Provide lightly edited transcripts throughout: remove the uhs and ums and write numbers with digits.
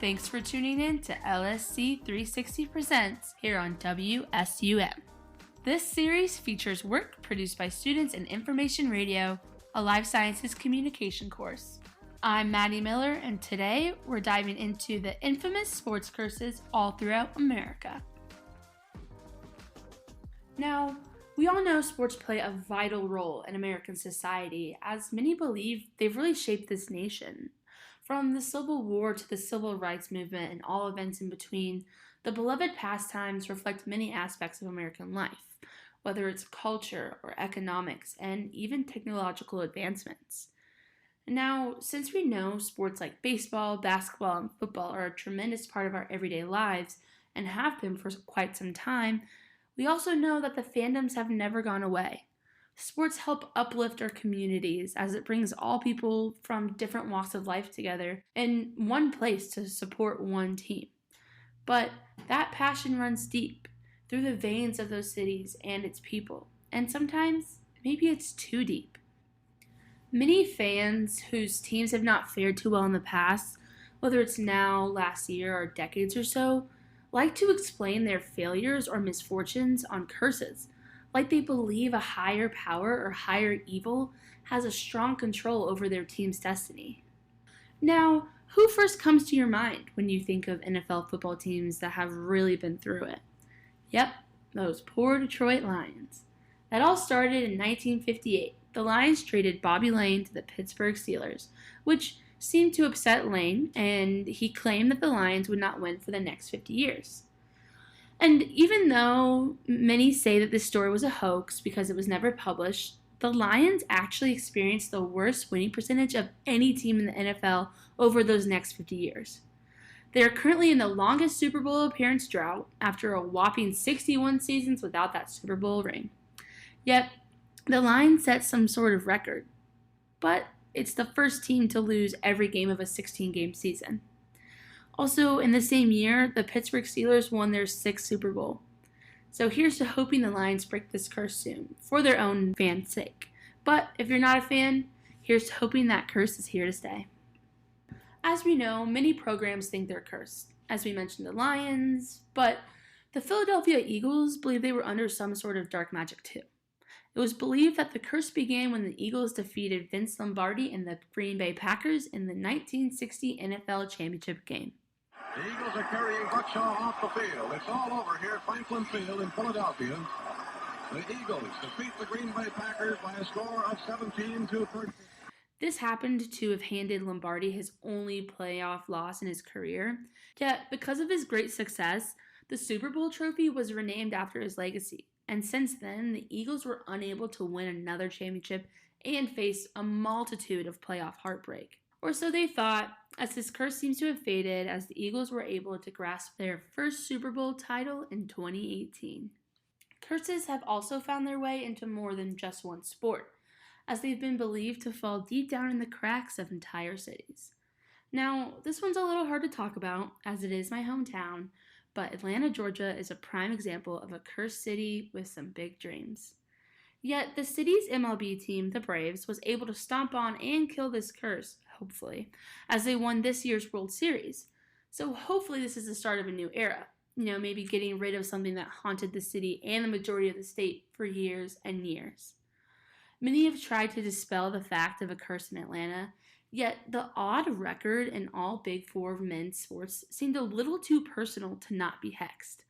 Thanks for tuning in to LSC 360 Presents here on WSUM. This series features work produced by students in Information Radio, a life sciences communication course. I'm Maddie Miller, and today we're diving into the infamous sports curses all throughout America. Now, we all know sports play a vital role in American society, as many believe they've really shaped this nation. From the Civil War to the Civil Rights Movement and all events in between, the beloved pastimes reflect many aspects of American life, whether it's culture or economics and even technological advancements. Now, since we know sports like baseball, basketball, and football are a tremendous part of our everyday lives and have been for quite some time, we also know that the fandoms have never gone away. Sports help uplift our communities as it brings all people from different walks of life together in one place to support one team. But that passion runs deep through the veins of those cities and its people, and sometimes maybe it's too deep. Many fans whose teams have not fared too well in the past, whether it's now, last year, or decades or so, like to explain their failures or misfortunes on curses, like they believe a higher power or higher evil has a strong control over their team's destiny. Now, who first comes to your mind when you think of NFL football teams that have really been through it? Yep, those poor Detroit Lions. That all started in 1958. The Lions traded Bobby Lane to the Pittsburgh Steelers, which seemed to upset Lane, and he claimed that the Lions would not win for the next 50 years. And even though many say that this story was a hoax because it was never published, the Lions actually experienced the worst winning percentage of any team in the NFL over those next 50 years. They are currently in the longest Super Bowl appearance drought after a whopping 61 seasons without that Super Bowl ring. Yet, the Lions set some sort of record, but it's the first team to lose every game of a 16-game season. Also, in the same year, the Pittsburgh Steelers won their 6th Super Bowl. So here's to hoping the Lions break this curse soon, for their own fans' sake. But if you're not a fan, here's to hoping that curse is here to stay. As we know, many programs think they're cursed. As we mentioned, the Lions, but the Philadelphia Eagles believe they were under some sort of dark magic too. It was believed that the curse began when the Eagles defeated Vince Lombardi and the Green Bay Packers in the 1960 NFL Championship game. The Eagles are carrying Buckshaw off the field. It's all over here at Franklin Field in Philadelphia. The Eagles defeat the Green Bay Packers by a score of 17-13. This happened to have handed Lombardi his only playoff loss in his career. Yet, because of his great success, the Super Bowl trophy was renamed after his legacy. And since then, the Eagles were unable to win another championship and faced a multitude of playoff heartbreak. Or so they thought, as this curse seems to have faded as the Eagles were able to grasp their first Super Bowl title in 2018. Curses have also found their way into more than just one sport, as they've been believed to fall deep down in the cracks of entire cities. Now, this one's a little hard to talk about, as it is my hometown, but Atlanta, Georgia is a prime example of a cursed city with some big dreams. Yet, the city's MLB team, the Braves, was able to stomp on and kill this curse, hopefully, as they won this year's World Series. So hopefully this is the start of a new era. Maybe getting rid of something that haunted the city and the majority of the state for years and years. Many have tried to dispel the fact of a curse in Atlanta, yet the odd record in all Big Four men's sports seemed a little too personal to not be hexed.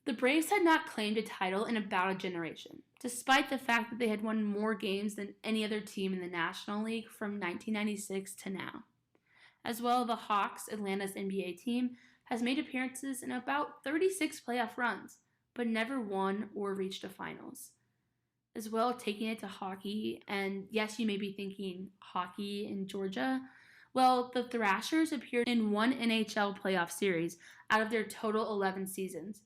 The Braves had not claimed a title in about a generation, despite the fact that they had won more games than any other team in the National League from 1996 to now. As well, the Hawks, Atlanta's NBA team, has made appearances in about 36 playoff runs, but never won or reached a finals. As well, taking it to hockey, and yes, you may be thinking hockey in Georgia. Well, the Thrashers appeared in one NHL playoff series out of their total 11 seasons,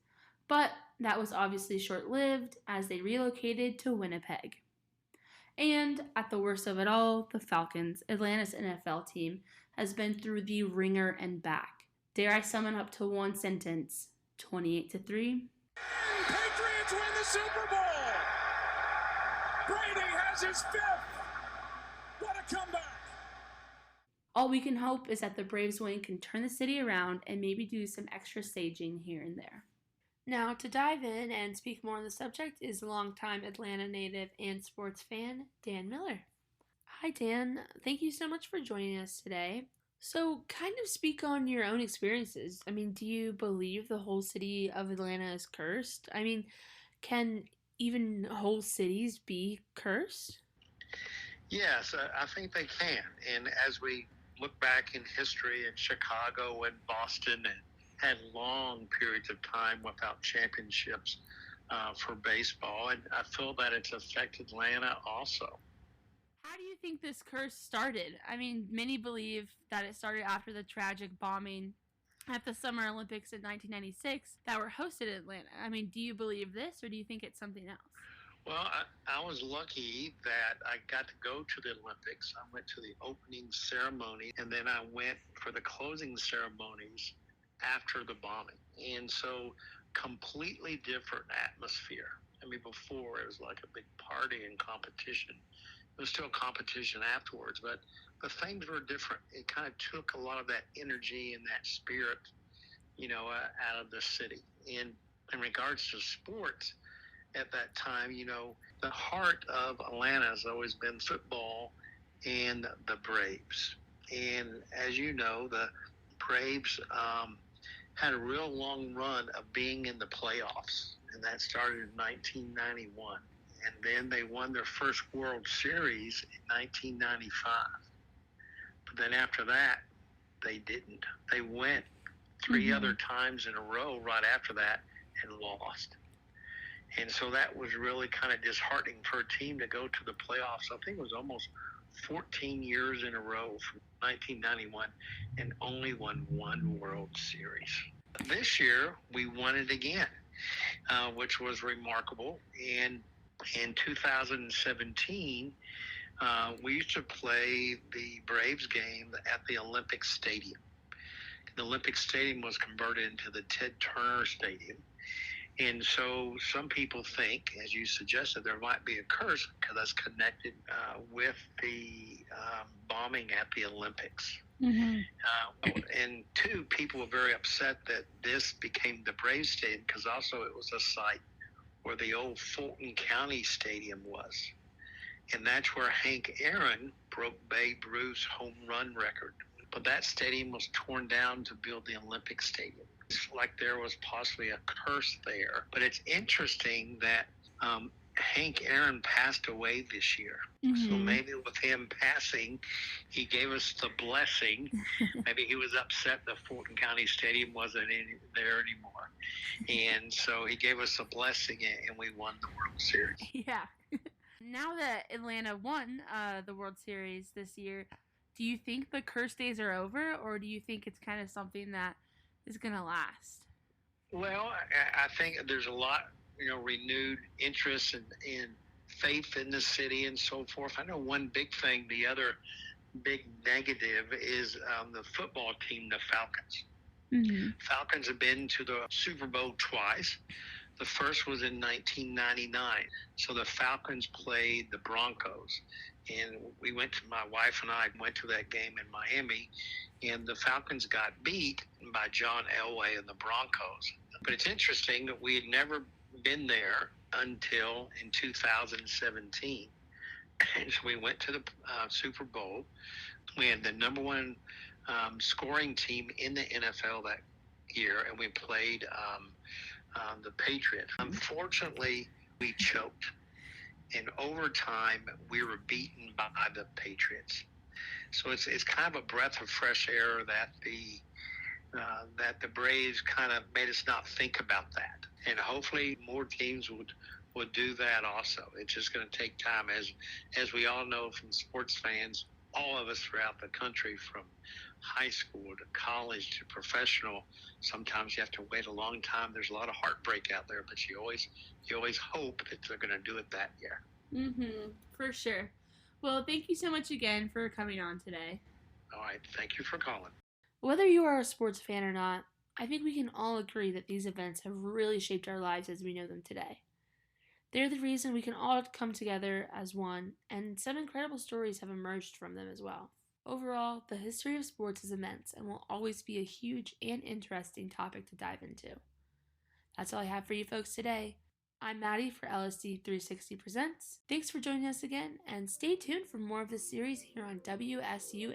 but that was obviously short-lived as they relocated to Winnipeg. And at the worst of it all, the Falcons, Atlanta's NFL team, has been through the ringer and back. Dare I sum it up to one sentence? 28-3. Patriots win the Super Bowl! Brady has his 5th! What a comeback! All we can hope is that the Braves win can turn the city around and maybe do some extra staging here and there. Now, to dive in and speak more on the subject is longtime Atlanta native and sports fan, Dan Miller. Hi, Dan. Thank you so much for joining us today. So, kind of speak on your own experiences. I mean, do you believe the whole city of Atlanta is cursed? I mean, can even whole cities be cursed? Yes, I think they can. And as we look back in history in Chicago and Boston and had long periods of time without championships for baseball, and I feel that it's affected Atlanta also. How do you think this curse started? I mean, many believe that it started after the tragic bombing at the Summer Olympics in 1996 that were hosted in Atlanta. I mean, do you believe this or do you think it's something else? Well, I was lucky that I got to go to the Olympics. I went to the opening ceremony, and then I went for the closing ceremonies after the bombing. And so, completely different atmosphere. I mean, before it was like a big party and competition. There was still competition afterwards, but things were different. It kind of took a lot of that energy and that spirit, out of the city. And in regards to sports, at that time, the heart of Atlanta has always been football and the Braves. And as you know, the Braves had a real long run of being in the playoffs, and that started in 1991. And then they won their first World Series in 1995. But then after that, they didn't. They went three other times in a row right after that and lost. And so that was really kind of disheartening for a team to go to the playoffs. I think it was almost 14 years in a row from 1991 and only won one World Series. This year, we won it again, which was remarkable. And in 2017, we used to play the Braves game at the Olympic Stadium. The Olympic Stadium was converted into the Ted Turner Stadium. And so some people think, as you suggested, there might be a curse because that's connected with the bombing at the Olympics. And two, people were very upset that this became the Braves Stadium because also it was a site where the old Fulton County Stadium was. And that's where Hank Aaron broke Babe Ruth's home run record. But that stadium was torn down to build the Olympic Stadium. It's like there was possibly a curse there. But it's interesting that Hank Aaron passed away this year. So maybe with him passing, he gave us the blessing. Maybe he was upset the Fulton County Stadium wasn't there anymore. And so he gave us a blessing and we won the World Series. Yeah. Now that Atlanta won the World Series this year, do you think the curse days are over or do you think it's kind of something that is going to last? Well, I think there's a lot, renewed interest and faith in the city and so forth. I know one big thing, the other big negative is the football team, the Falcons. Falcons have been to the Super Bowl twice. The first was in 1999. So the Falcons played the Broncos. And my wife and I went to that game in Miami, and the Falcons got beat by John Elway and the Broncos. But it's interesting that we had never been there until in 2017. And so we went to the Super Bowl. We had the number one scoring team in the NFL that year, and we played the Patriots. Unfortunately, we choked. In overtime, we were beaten by the Patriots. So it's kind of a breath of fresh air that the Braves kind of made us not think about that. And hopefully more teams would do that also. It's just going to take time. As we all know from sports fans, all of us throughout the country, from high school to college to professional, sometimes you have to wait a long time. There's a lot of heartbreak out there, but you always hope that they're going to do it that year. For sure. Well, thank you so much again for coming on today. All right. Thank you for calling. Whether you are a sports fan or not, I think we can all agree that these events have really shaped our lives as we know them today. They're the reason we can all come together as one, and some incredible stories have emerged from them as well. Overall, the history of sports is immense and will always be a huge and interesting topic to dive into. That's all I have for you folks today. I'm Maddie for LSD 360 Presents. Thanks for joining us again, and stay tuned for more of this series here on WSUM.